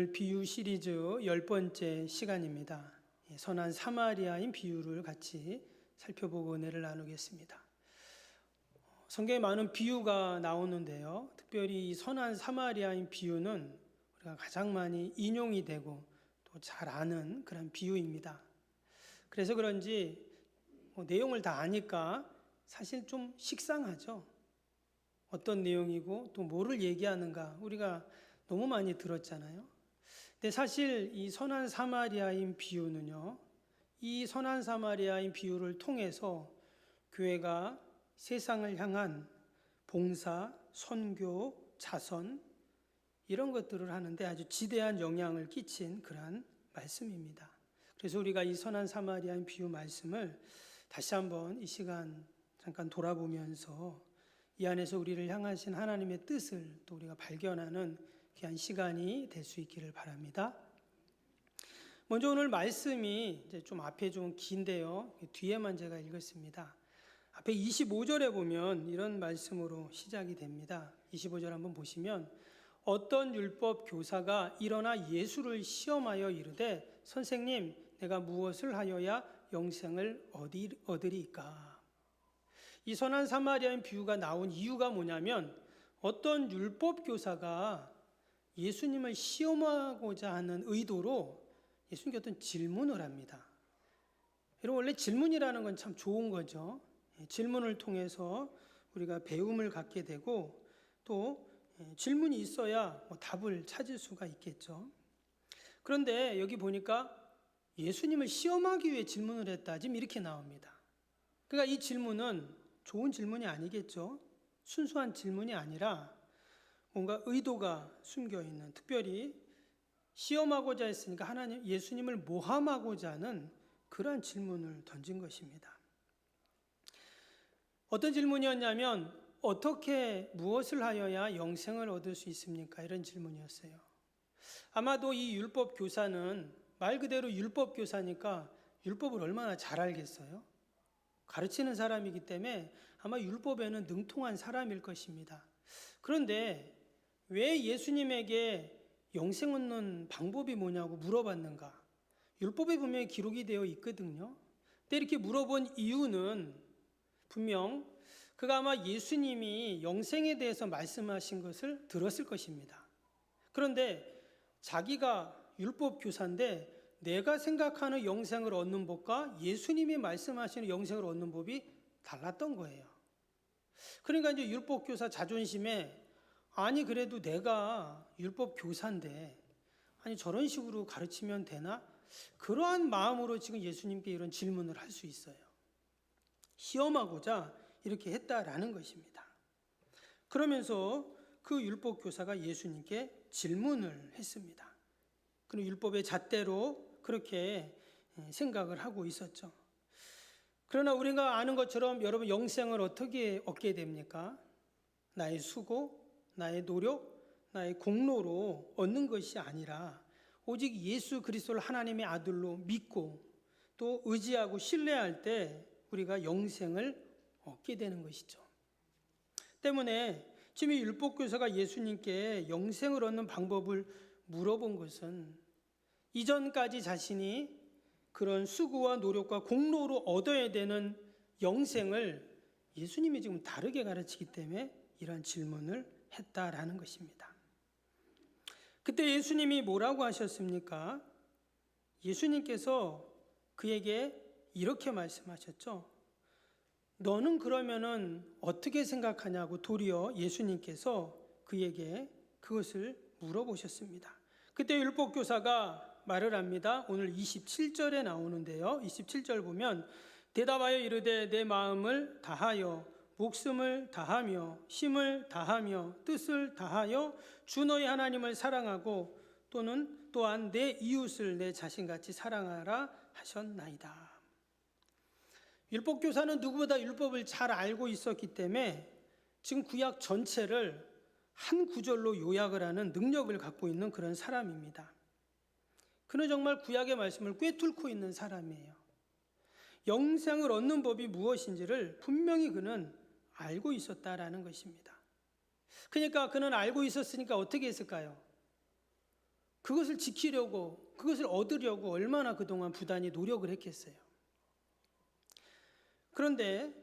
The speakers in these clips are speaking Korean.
오늘 비유 시리즈 10번째 시간입니다. 선한 사마리아인 비유를 같이 살펴보고 은혜를 나누겠습니다. 성경에 많은 비유가 나오는데요. 특별히 이 선한 사마리아인 비유는 우리가 가장 많이 인용이 되고 또 잘 아는 그런 비유입니다. 그래서 그런지 내용을 다 아니까 사실 좀 식상하죠. 어떤 내용이고 또 뭐를 얘기하는가 우리가 너무 많이 들었잖아요. 근데 사실 이 선한 사마리아인 비유는요, 이 선한 사마리아인 비유를 통해서 교회가 세상을 향한 봉사, 선교, 자선 이런 것들을 하는데 아주 지대한 영향을 끼친 그러한 말씀입니다. 그래서 우리가 이 선한 사마리아인 비유 말씀을 다시 한번 이 시간 잠깐 돌아보면서 이 안에서 우리를 향하신 하나님의 뜻을 또 우리가 발견하는 귀한 시간이 될 수 있기를 바랍니다. 먼저 오늘 말씀이 이제 좀 앞에 좀 긴데요. 뒤에만 제가 읽었습니다. 앞에 25절에 보면 이런 말씀으로 시작이 됩니다. 25절 한번 보시면 어떤 율법 교사가 일어나 예수를 시험하여 이르되 선생님 내가 무엇을 하여야 영생을 얻으리까? 이 선한 사마리아인 비유가 나온 이유가 뭐냐면 어떤 율법 교사가 예수님을 시험하고자 하는 의도로 예수님께 어떤 질문을 합니다. 여러분 원래 질문이라는 건 참 좋은 거죠. 질문을 통해서 우리가 배움을 갖게 되고 또 질문이 있어야 답을 찾을 수가 있겠죠. 그런데 여기 보니까 예수님을 시험하기 위해 질문을 했다. 지금 이렇게 나옵니다. 그러니까 이 질문은 좋은 질문이 아니겠죠. 순수한 질문이 아니라 뭔가 의도가 숨겨 있는, 특별히 시험하고자 했으니까 하나님 예수님을 모함하고자 하는 그러한 질문을 던진 것입니다. 어떤 질문이었냐면 어떻게 무엇을 하여야 영생을 얻을 수 있습니까? 이런 질문이었어요. 아마도 이 율법 교사는 말 그대로 율법 교사니까 율법을 얼마나 잘 알겠어요? 가르치는 사람이기 때문에 아마 율법에는 능통한 사람일 것입니다. 그런데 왜 예수님에게 영생 얻는 방법이 뭐냐고 물어봤는가? 율법에 분명히 기록이 되어 있거든요. 근데 이렇게 물어본 이유는 분명 그가 아마 예수님이 영생에 대해서 말씀하신 것을 들었을 것입니다. 그런데 자기가 율법 교사인데 내가 생각하는 영생을 얻는 법과 예수님이 말씀하시는 영생을 얻는 법이 달랐던 거예요. 그러니까 이제 율법 교사 자존심에 아니 그래도 내가 율법 교사인데 아니 저런 식으로 가르치면 되나? 그러한 마음으로 지금 예수님께 이런 질문을 할 수 있어요. 시험하고자 이렇게 했다라는 것입니다. 그러면서 그 율법 교사가 예수님께 질문을 했습니다. 그리고 율법의 잣대로 그렇게 생각을 하고 있었죠. 그러나 우리가 아는 것처럼 여러분 영생을 어떻게 얻게 됩니까? 나의 수고, 나의 노력, 나의 공로로 얻는 것이 아니라 오직 예수 그리스도를 하나님의 아들로 믿고 또 의지하고 신뢰할 때 우리가 영생을 얻게 되는 것이죠. 때문에 지금 이 율법교사가 예수님께 영생을 얻는 방법을 물어본 것은 이전까지 자신이 그런 수고와 노력과 공로로 얻어야 되는 영생을 예수님이 지금 다르게 가르치기 때문에 이러한 질문을 했다라는 것입니다. 그때 예수님이 뭐라고 하셨습니까? 예수님께서 그에게 이렇게 말씀하셨죠. 너는 그러면은 어떻게 생각하냐고 도리어 예수님께서 그에게 그것을 물어보셨습니다. 그때 율법교사가 말을 합니다. 오늘 27절에 나오는데요. 27절 보면 대답하여 이르되 내 마음을 다하여 목숨을 다하며 힘을 다하며 뜻을 다하여 주 너희 하나님을 사랑하고 또한 내 이웃을 내 자신같이 사랑하라 하셨나이다. 율법교사는 누구보다 율법을 잘 알고 있었기 때문에 지금 구약 전체를 한 구절로 요약을 하는 능력을 갖고 있는 그런 사람입니다. 그는 정말 구약의 말씀을 꿰뚫고 있는 사람이에요. 영생을 얻는 법이 무엇인지를 분명히 그는 알고 있었다라는 것입니다. 그러니까 그는 알고 있었으니까 어떻게 했을까요? 그것을 지키려고, 그것을 얻으려고 얼마나 그동안 부단히 노력을 했겠어요. 그런데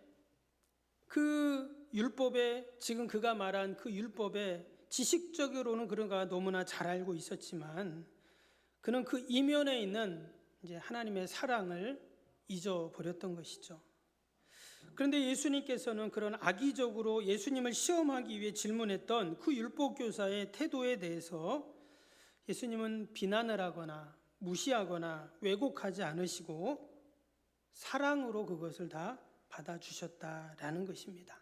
그 율법에, 지금 그가 말한 그 율법에 지식적으로는 그가 너무나 잘 알고 있었지만 그는 그 이면에 있는 이제 하나님의 사랑을 잊어버렸던 것이죠. 그런데 예수님께서는 그런 악의적으로 예수님을 시험하기 위해 질문했던 그 율법교사의 태도에 대해서 예수님은 비난을 하거나 무시하거나 왜곡하지 않으시고 사랑으로 그것을 다 받아주셨다라는 것입니다.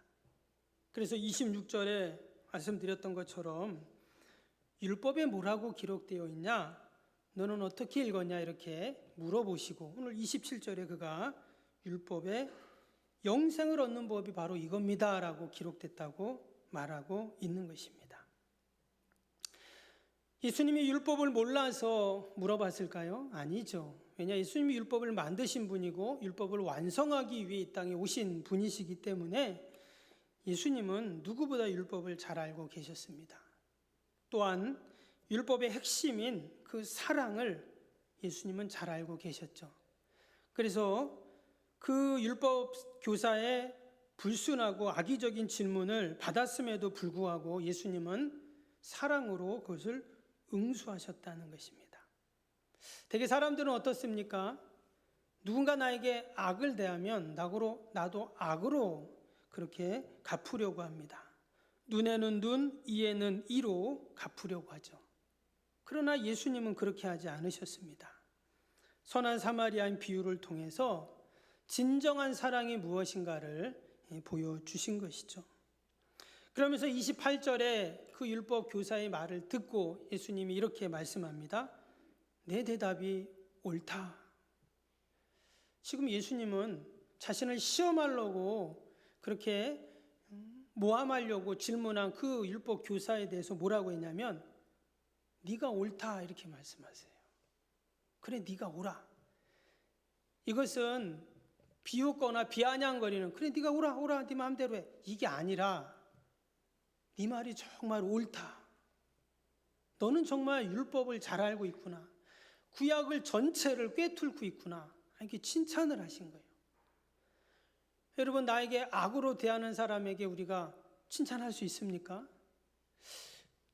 그래서 26절에 말씀드렸던 것처럼 율법에 뭐라고 기록되어 있냐? 너는 어떻게 읽었냐? 이렇게 물어보시고 오늘 27절에 그가 율법에 영생을 얻는 법이 바로 이겁니다 라고 기록됐다고 말하고 있는 것입니다. 예수님이 율법을 몰라서 물어봤을까요? 아니죠. 왜냐, 예수님이 율법을 만드신 분이고 율법을 완성하기 위해 이 땅에 오신 분이시기 때문에 예수님은 누구보다 율법을 잘 알고 계셨습니다. 또한 율법의 핵심인 그 사랑을 예수님은 잘 알고 계셨죠. 그래서 그 율법 교사의 불순하고 악의적인 질문을 받았음에도 불구하고 예수님은 사랑으로 그것을 응수하셨다는 것입니다. 대개 사람들은 어떻습니까? 누군가 나에게 악을 대하면 나도 악으로 그렇게 갚으려고 합니다. 눈에는 눈, 이에는 이로 갚으려고 하죠. 그러나 예수님은 그렇게 하지 않으셨습니다. 선한 사마리아인 비유를 통해서 진정한 사랑이 무엇인가를 보여주신 것이죠. 그러면서 28절에 그 율법 교사의 말을 듣고 예수님이 이렇게 말씀합니다. 내 대답이 옳다. 지금 예수님은 자신을 시험하려고 그렇게 모함하려고 질문한 그 율법 교사에 대해서 뭐라고 했냐면 네가 옳다 이렇게 말씀하세요. 그래, 네가 옳아. 이것은 비웃거나 비아냥거리는 그래 네가 옳아 네 마음대로 해 이게 아니라 네 말이 정말 옳다. 너는 정말 율법을 잘 알고 있구나. 구약을 전체를 꿰뚫고 있구나. 이렇게 칭찬을 하신 거예요. 여러분, 나에게 악으로 대하는 사람에게 우리가 칭찬할 수 있습니까?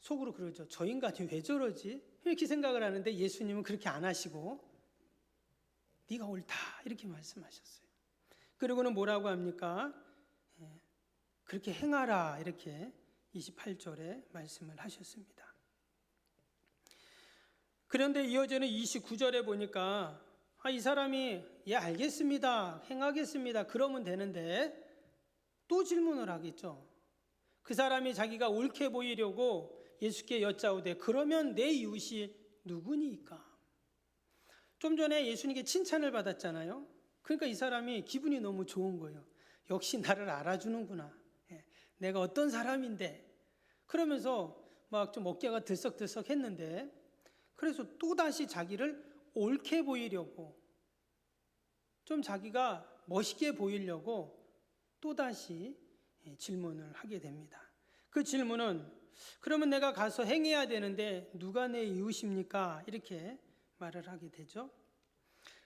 속으로 그러죠. 저 인간이 왜 저러지? 이렇게 생각을 하는데 예수님은 그렇게 안 하시고 네가 옳다 이렇게 말씀하셨어요. 그리고는 뭐라고 합니까? 그렇게 행하라 이렇게 28절에 말씀을 하셨습니다. 그런데 이어지는 29절에 보니까 이 사람이 알겠습니다. 행하겠습니다. 그러면 되는데 또 질문을 하겠죠. 그 사람이 자기가 옳게 보이려고 예수께 여짜오되 그러면 내 이웃이 누구니까? 좀 전에 예수님께 칭찬을 받았잖아요. 그러니까 이 사람이 기분이 너무 좋은 거예요. 역시 나를 알아주는구나. 내가 어떤 사람인데. 그러면서 막 좀 어깨가 들썩들썩 했는데 그래서 또다시 자기를 옳게 보이려고 좀 자기가 멋있게 보이려고 또다시 질문을 하게 됩니다. 그 질문은 그러면 내가 가서 행해야 되는데 누가 내 이웃입니까? 이렇게 말을 하게 되죠.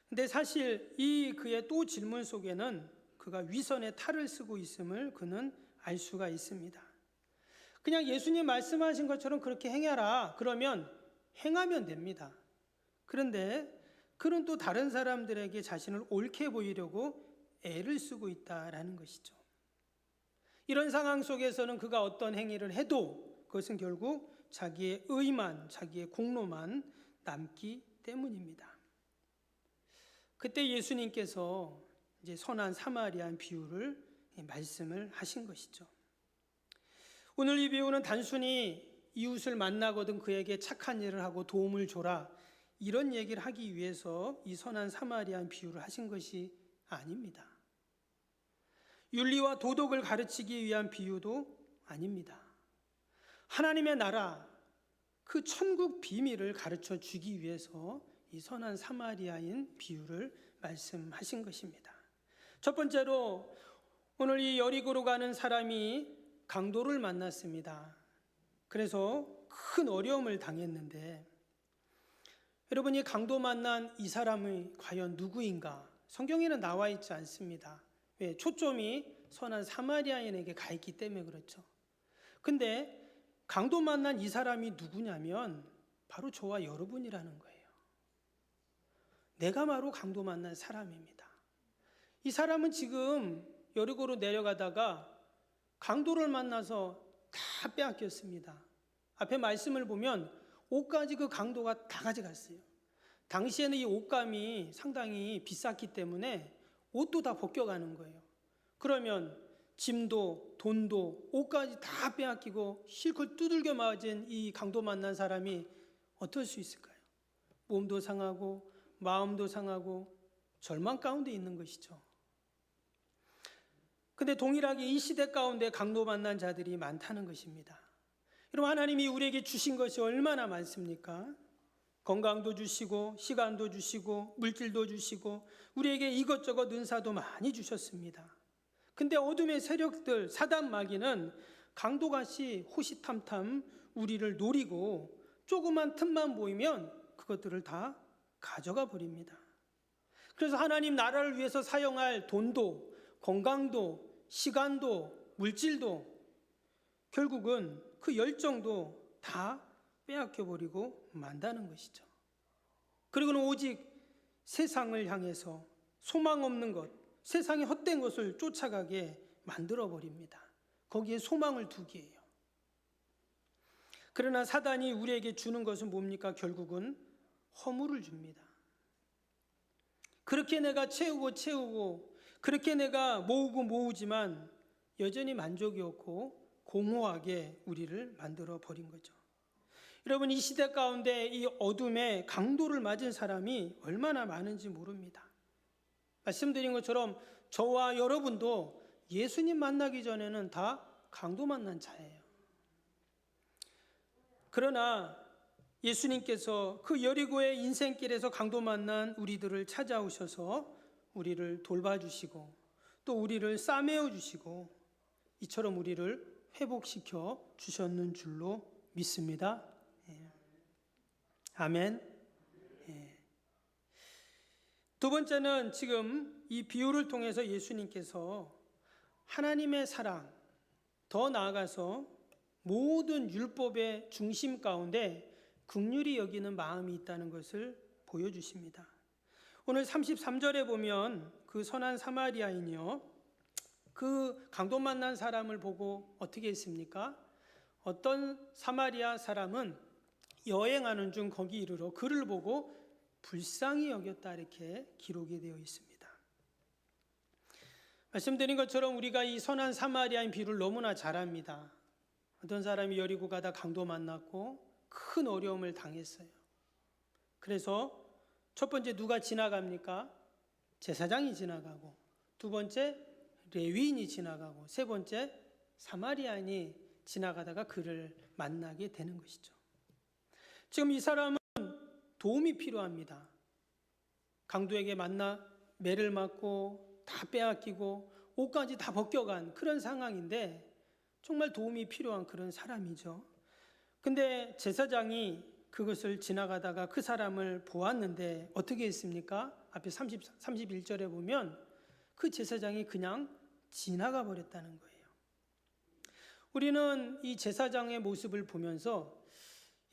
근데 사실 이 그의 또 질문 속에는 그가 위선의 탈을 쓰고 있음을 그는 알 수가 있습니다. 그냥 예수님 말씀하신 것처럼 그렇게 행해라. 그러면 행하면 됩니다. 그런데 그는 또 다른 사람들에게 자신을 옳게 보이려고 애를 쓰고 있다라는 것이죠. 이런 상황 속에서는 그가 어떤 행위를 해도 그것은 결국 자기의 의만, 자기의 공로만 남기 때문입니다. 그때 예수님께서 이제 선한 사마리아인 비유를 말씀을 하신 것이죠. 오늘 이 비유는 단순히 이웃을 만나거든 그에게 착한 일을 하고 도움을 줘라 이런 얘기를 하기 위해서 이 선한 사마리아인 비유를 하신 것이 아닙니다. 윤리와 도덕을 가르치기 위한 비유도 아닙니다. 하나님의 나라, 그 천국 비밀을 가르쳐 주기 위해서 이 선한 사마리아인 비유를 말씀하신 것입니다. 첫 번째로 오늘 이 여리고로 가는 사람이 강도를 만났습니다. 그래서 큰 어려움을 당했는데 여러분이 강도 만난 이 사람이 과연 누구인가? 성경에는 나와 있지 않습니다. 왜? 초점이 선한 사마리아인에게 가 있기 때문에 그렇죠. 근데 강도 만난 이 사람이 누구냐면 바로 저와 여러분이라는 거예요. 내가 바로 강도 만난 사람입니다. 이 사람은 지금 여리고로 내려가다가 강도를 만나서 다 빼앗겼습니다. 앞에 말씀을 보면 옷까지 그 강도가 다 가져갔어요. 당시에는 이 옷감이 상당히 비쌌기 때문에 옷도 다 벗겨가는 거예요. 그러면 짐도 돈도 옷까지 다 빼앗기고 실컷 두들겨 맞은 이 강도 만난 사람이 어떨 수 있을까요? 몸도 상하고 마음도 상하고 절망 가운데 있는 것이죠. 근데 동일하게 이 시대 가운데 강도 만난 자들이 많다는 것입니다. 여러분, 하나님이 우리에게 주신 것이 얼마나 많습니까? 건강도 주시고 시간도 주시고 물질도 주시고 우리에게 이것저것 은사도 많이 주셨습니다. 근데 어둠의 세력들, 사단 마귀는 강도같이 호시탐탐 우리를 노리고 조그만 틈만 보이면 그것들을 다 가져가 버립니다. 그래서 하나님 나라를 위해서 사용할 돈도 건강도 시간도 물질도 결국은 그 열정도 다 빼앗겨 버리고 만다는 것이죠. 그리고는 오직 세상을 향해서 소망 없는 것, 세상의 헛된 것을 쫓아가게 만들어 버립니다. 거기에 소망을 두기에요. 그러나 사단이 우리에게 주는 것은 뭡니까? 결국은 허물을 줍니다. 그렇게 내가 채우고 그렇게 내가 모으지만 여전히 만족이 없고 공허하게 우리를 만들어 버린 거죠. 여러분, 이 시대 가운데 이 어둠의 강도를 맞은 사람이 얼마나 많은지 모릅니다. 말씀드린 것처럼 저와 여러분도 예수님 만나기 전에는 다 강도 만난 자예요. 그러나 예수님께서 그 여리고의 인생길에서 강도 만난 우리들을 찾아오셔서 우리를 돌봐주시고 또 우리를 싸매어 주시고 이처럼 우리를 회복시켜 주셨는 줄로 믿습니다. 아멘. 두 번째는 지금 이 비유를 통해서 예수님께서 하나님의 사랑, 더 나아가서 모든 율법의 중심 가운데 긍휼히 여기는 마음이 있다는 것을 보여주십니다. 오늘 33절에 보면 그 선한 사마리아인이요, 그 강도 만난 사람을 보고 어떻게 했습니까? 어떤 사마리아 사람은 여행하는 중 거기 이르러 그를 보고 불쌍히 여겼다, 이렇게 기록이 되어 있습니다. 말씀드린 것처럼 우리가 이 선한 사마리아인 비유를 너무나 잘 압니다. 어떤 사람이 여리고 가다 강도 만났고 큰 어려움을 당했어요. 그래서 첫 번째 누가 지나갑니까? 제사장이 지나가고, 두 번째 레위인이 지나가고, 세 번째 사마리아인이 지나가다가 그를 만나게 되는 것이죠. 지금 이 사람은 도움이 필요합니다. 강도에게 만나 매를 맞고 다 빼앗기고 옷까지 다 벗겨간 그런 상황인데 정말 도움이 필요한 그런 사람이죠. 근데 제사장이 그것을 지나가다가 그 사람을 보았는데 어떻게 했습니까? 앞에 31절에 보면 그 제사장이 그냥 지나가 버렸다는 거예요. 우리는 이 제사장의 모습을 보면서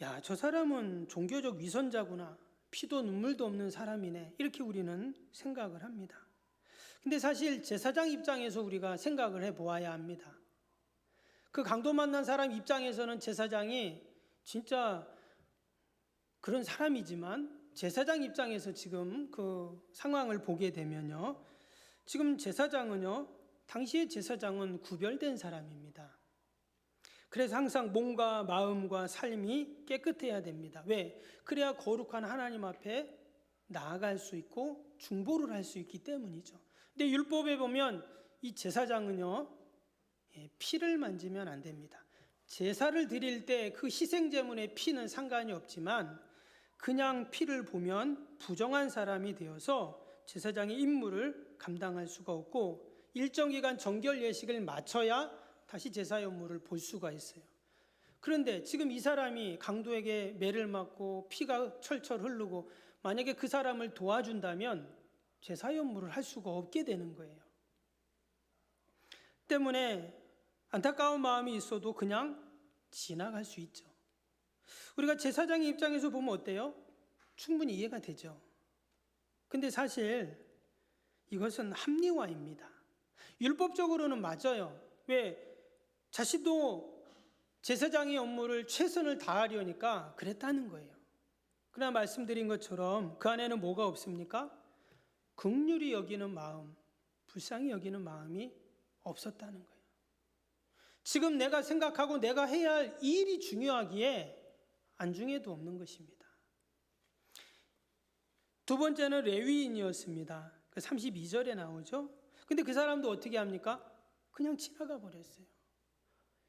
야, 저 사람은 종교적 위선자구나, 피도 눈물도 없는 사람이네, 이렇게 우리는 생각을 합니다. 근데 사실 제사장 입장에서 우리가 생각을 해보아야 합니다. 그 강도 만난 사람 입장에서는 제사장이 진짜 그런 사람이지만 제사장 입장에서 지금 그 상황을 보게 되면요, 지금 제사장은요, 당시의 제사장은 구별된 사람입니다. 그래서 항상 몸과 마음과 삶이 깨끗해야 됩니다. 왜? 그래야 거룩한 하나님 앞에 나아갈 수 있고 중보를 할 수 있기 때문이죠. 근데 율법에 보면 이 제사장은요, 피를 만지면 안 됩니다. 제사를 드릴 때 그 희생제물의 피는 상관이 없지만 그냥 피를 보면 부정한 사람이 되어서 제사장의 임무를 감당할 수가 없고 일정 기간 정결 예식을 마쳐야 다시 제사 연물을 볼 수가 있어요. 그런데 지금 이 사람이 강도에게 매를 맞고 피가 철철 흐르고 만약에 그 사람을 도와준다면 제사 업무를 할 수가 없게 되는 거예요. 때문에 안타까운 마음이 있어도 그냥 지나갈 수 있죠. 우리가 제사장의 입장에서 보면 어때요? 충분히 이해가 되죠. 근데 사실 이것은 합리화입니다. 율법적으로는 맞아요. 왜? 자신도 제사장의 업무를 최선을 다하려니까 그랬다는 거예요. 그러나 말씀드린 것처럼 그 안에는 뭐가 없습니까? 긍휼히 여기는 마음, 불쌍히 여기는 마음이 없었다는 거예요. 지금 내가 생각하고 내가 해야 할 일이 중요하기에 안중에도 없는 것입니다. 두 번째는 레위인이었습니다. 32절에 나오죠. 근데 그 사람도 어떻게 합니까? 그냥 지나가 버렸어요.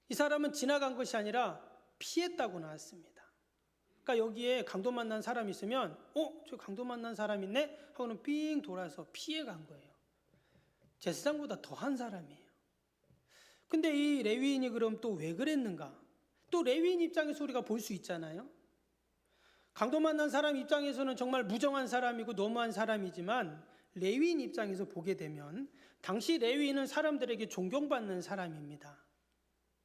이 사람은 지나간 것이 아니라 피했다고 나왔습니다. 그러니까 여기에 강도 만난 사람이 있으면 저 강도 만난 사람 있네? 하고는 삥 돌아서 피해 간 거예요. 제사장보다 더한 사람이에요. 근데 이 레위인이 그럼 또 왜 그랬는가? 또 레위인 입장에서 우리가 볼 수 있잖아요. 강도 만난 사람 입장에서는 정말 무정한 사람이고 너무한 사람이지만 레위인 입장에서 보게 되면 당시 레위인은 사람들에게 존경받는 사람입니다.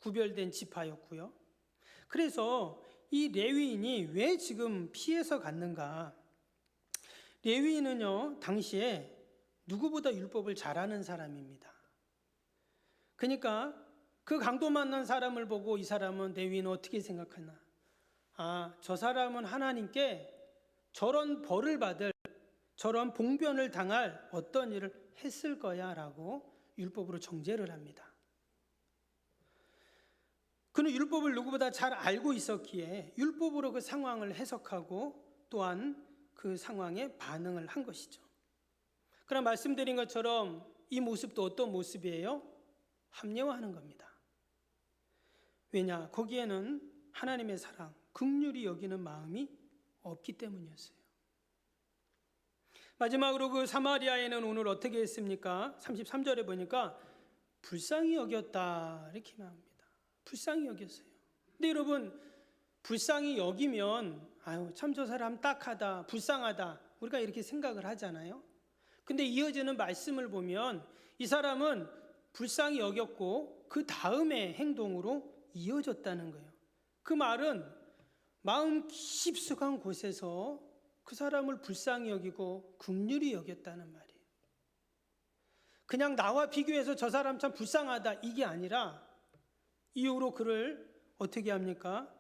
구별된 지파였고요. 그래서 이 레위인이 왜 지금 피해서 갔는가? 레위인은요, 당시에 누구보다 율법을 잘 아는 사람입니다. 그러니까 그 강도 만난 사람을 보고 이 사람은 레위인은 어떻게 생각하나? 저 사람은 하나님께 저런 벌을 받을, 저런 봉변을 당할 어떤 일을 했을 거야 라고 율법으로 정죄를 합니다. 그는 율법을 누구보다 잘 알고 있었기에 율법으로 그 상황을 해석하고 또한 그 상황에 반응을 한 것이죠. 그러나 말씀드린 것처럼 이 모습도 어떤 모습이에요? 합리화하는 겁니다. 왜냐? 거기에는 하나님의 사랑, 긍휼히 여기는 마음이 없기 때문이었어요. 마지막으로 그 사마리아인은 오늘 어떻게 했습니까? 33절에 보니까 불쌍히 여겼다 이렇게 나옵니다. 불쌍히 여겼어요. 근데 여러분, 불쌍히 여기면 참 저 사람 딱하다, 불쌍하다 우리가 이렇게 생각을 하잖아요. 근데 이어지는 말씀을 보면 이 사람은 불쌍히 여겼고 그 다음의 행동으로 이어졌다는 거예요. 그 말은 마음 깊숙한 곳에서 그 사람을 불쌍히 여기고 긍휼히 여겼다는 말이에요. 그냥 나와 비교해서 저 사람 참 불쌍하다 이게 아니라 이후로 그를 어떻게 합니까?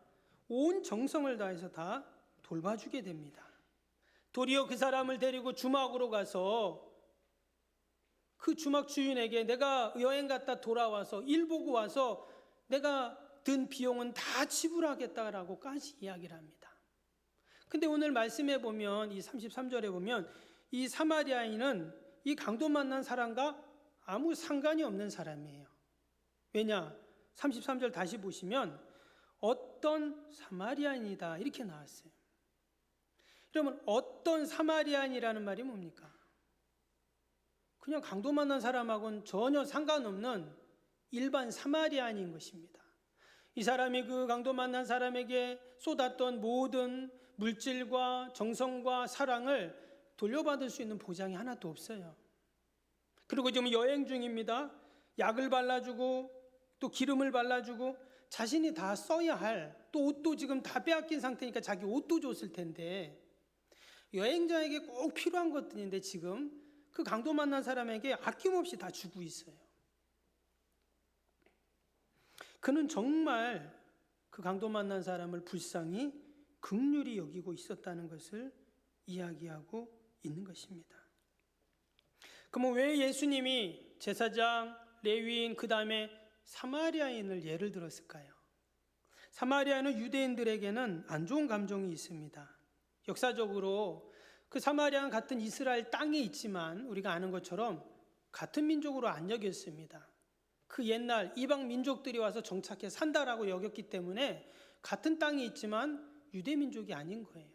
온 정성을 다해서 다 돌봐주게 됩니다. 도리어 그 사람을 데리고 주막으로 가서 그 주막 주인에게 내가 여행 갔다 돌아와서 일 보고 와서 내가 든 비용은 다 지불하겠다라고까지 이야기를 합니다. 근데 오늘 말씀에 보면 이 33절에 보면 이 사마리아인은 이 강도 만난 사람과 아무 상관이 없는 사람이에요. 왜냐? 33절 다시 보시면 어떤 사마리아인이다 이렇게 나왔어요. 그러면 어떤 사마리아인이라는 말이 뭡니까? 그냥 강도 만난 사람하고는 전혀 상관없는 일반 사마리아인인 것입니다. 이 사람이 그 강도 만난 사람에게 쏟았던 모든 물질과 정성과 사랑을 돌려받을 수 있는 보장이 하나도 없어요. 그리고 지금 여행 중입니다. 약을 발라주고 또 기름을 발라주고 자신이 다 써야 할 또 옷도 지금 다 빼앗긴 상태니까 자기 옷도 줬을 텐데 여행자에게 꼭 필요한 것들인데 지금 그 강도 만난 사람에게 아낌없이 다 주고 있어요. 그는 정말 그 강도 만난 사람을 불쌍히 긍휼히 여기고 있었다는 것을 이야기하고 있는 것입니다. 그러면 왜 예수님이 제사장, 레위인, 그 다음에 사마리아인을 예를 들었을까요? 사마리아는 유대인들에게는 안 좋은 감정이 있습니다. 역사적으로 그 사마리아는 같은 이스라엘 땅에 있지만 우리가 아는 것처럼 같은 민족으로 안 여겼습니다. 그 옛날 이방 민족들이 와서 정착해 산다라고 여겼기 때문에 같은 땅에 있지만 유대 민족이 아닌 거예요.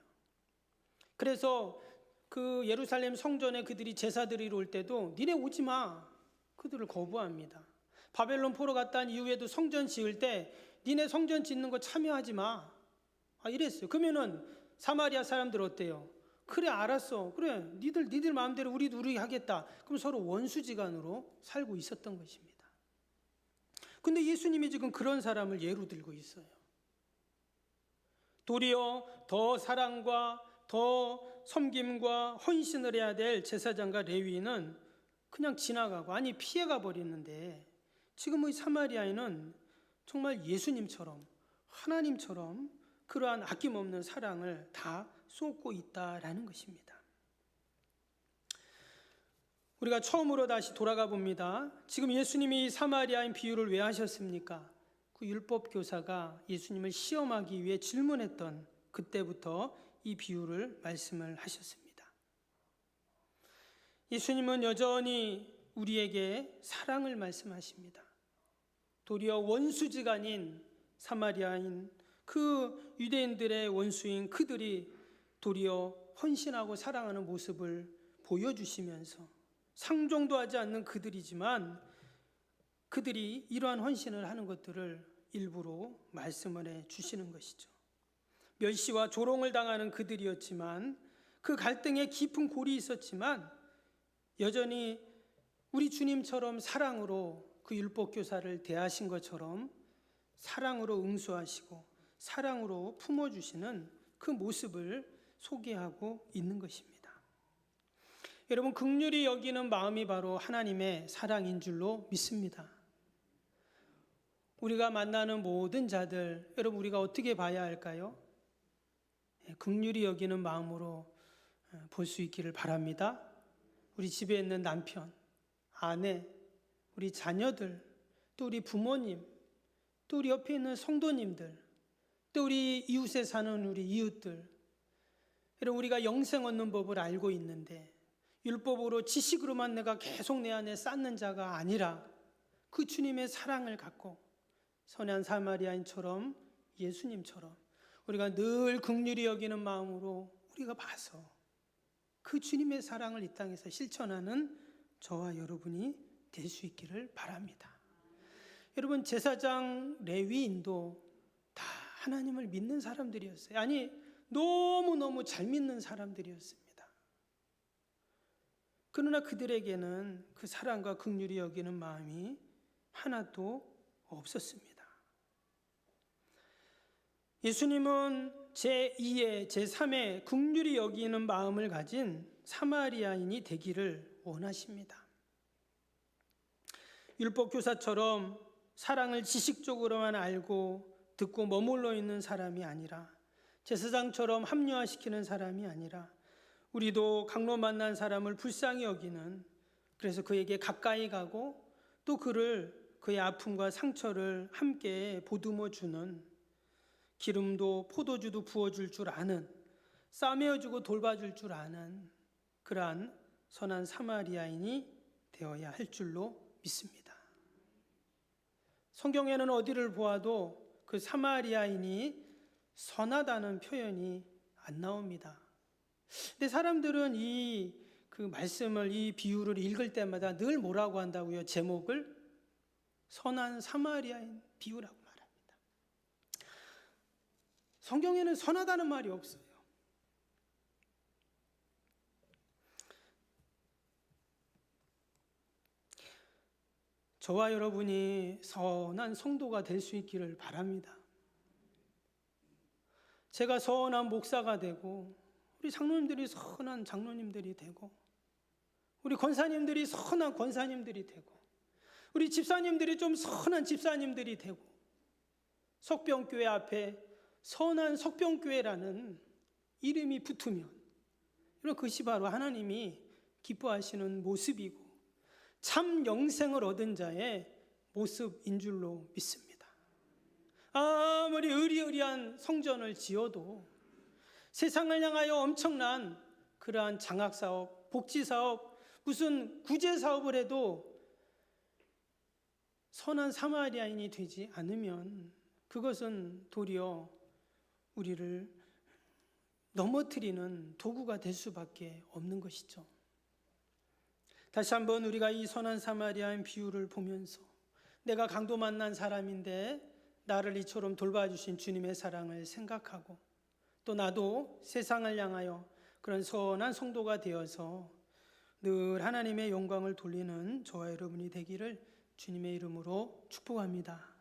그래서 그 예루살렘 성전에 그들이 제사 드리러 올 때도 니네 오지 마. 그들을 거부합니다. 바벨론 포로 갔다 온 이후에도 성전 지을 때 니네 성전 짓는 거 참여하지 마. 이랬어요. 그러면은 사마리아 사람들 어때요? 그래, 알았어. 그래, 니들 마음대로 우리 하겠다. 그럼 서로 원수지간으로 살고 있었던 것입니다. 근데 예수님이 지금 그런 사람을 예로 들고 있어요. 도리어 더 사랑과 더 섬김과 헌신을 해야 될 제사장과 레위인은 그냥 지나가고, 아니 피해가 버리는데, 지금 이 사마리아인은 정말 예수님처럼, 하나님처럼 그러한 아낌없는 사랑을 다 쏟고 있다라는 것입니다. 우리가 처음으로 다시 돌아가 봅니다. 지금 예수님이 사마리아인 비유를 왜 하셨습니까? 그 율법 교사가 예수님을 시험하기 위해 질문했던 그때부터 이 비유를 말씀을 하셨습니다. 예수님은 여전히 우리에게 사랑을 말씀하십니다. 도리어 원수지간인 사마리아인, 그 유대인들의 원수인 그들이 도리어 헌신하고 사랑하는 모습을 보여주시면서, 상종도 하지 않는 그들이지만 그들이 이러한 헌신을 하는 것들을 일부러 말씀을 해 주시는 것이죠. 멸시와 조롱을 당하는 그들이었지만, 그 갈등에 깊은 골이 있었지만 여전히 우리 주님처럼 사랑으로 그 율법교사를 대하신 것처럼 사랑으로 응수하시고 사랑으로 품어주시는 그 모습을 소개하고 있는 것입니다. 여러분, 긍휼히 여기는 마음이 바로 하나님의 사랑인 줄로 믿습니다. 우리가 만나는 모든 자들, 여러분 우리가 어떻게 봐야 할까요? 긍휼히 여기는 마음으로 볼 수 있기를 바랍니다. 우리 집에 있는 남편, 아내, 우리 자녀들, 또 우리 부모님, 또 우리 옆에 있는 성도님들, 또 우리 이웃에 사는 우리 이웃들, 여러분 우리가 영생 얻는 법을 알고 있는데 율법으로 지식으로만 내가 계속 내 안에 쌓는 자가 아니라 그 주님의 사랑을 갖고 선한 사마리아인처럼, 예수님처럼 우리가 늘 긍휼히 여기는 마음으로 우리가 봐서 그 주님의 사랑을 이 땅에서 실천하는 저와 여러분이 될 수 있기를 바랍니다. 여러분, 제사장 레위인도 다 하나님을 믿는 사람들이었어요. 아니, 너무너무 잘 믿는 사람들이었습니다. 그러나 그들에게는 그 사랑과 긍휼히 여기는 마음이 하나도 없었습니다. 예수님은 제2의 제3의 긍휼히 여기는 마음을 가진 사마리아인이 되기를 원하십니다. 율법교사처럼 사랑을 지식적으로만 알고 듣고 머물러 있는 사람이 아니라, 제사장처럼 합리화시키는 사람이 아니라, 우리도 강로 만난 사람을 불쌍히 여기는, 그래서 그에게 가까이 가고 또 그의 아픔과 상처를 함께 보듬어 주는, 기름도 포도주도 부어줄 줄 아는, 싸매어주고 돌봐줄 줄 아는 그러한 선한 사마리아인이 되어야 할 줄로 믿습니다. 성경에는 어디를 보아도 그 사마리아인이 선하다는 표현이 안 나옵니다. 근데 사람들은 그 말씀을, 이 비유를 읽을 때마다 늘 뭐라고 한다고요? 제목을 선한 사마리아인 비유라고 말합니다. 성경에는 선하다는 말이 없어요. 저와 여러분이 선한 성도가 될 수 있기를 바랍니다. 제가 선한 목사가 되고, 우리 장로님들이 선한 장로님들이 되고, 우리 권사님들이 선한 권사님들이 되고, 우리 집사님들이 좀 선한 집사님들이 되고, 석병교회 앞에 선한 석병교회라는 이름이 붙으면, 그것이 바로 하나님이 기뻐하시는 모습이고 참 영생을 얻은 자의 모습인 줄로 믿습니다. 아무리 의리의리한 성전을 지어도, 세상을 향하여 엄청난 그러한 장학사업, 복지사업, 무슨 구제사업을 해도 선한 사마리아인이 되지 않으면 그것은 도리어 우리를 넘어뜨리는 도구가 될 수밖에 없는 것이죠. 다시 한번 우리가 이 선한 사마리아인 비유를 보면서, 내가 강도 만난 사람인데 나를 이처럼 돌봐주신 주님의 사랑을 생각하고 또 나도 세상을 향하여 그런 선한 성도가 되어서 늘 하나님의 영광을 돌리는 저와 여러분이 되기를 주님의 이름으로 축복합니다.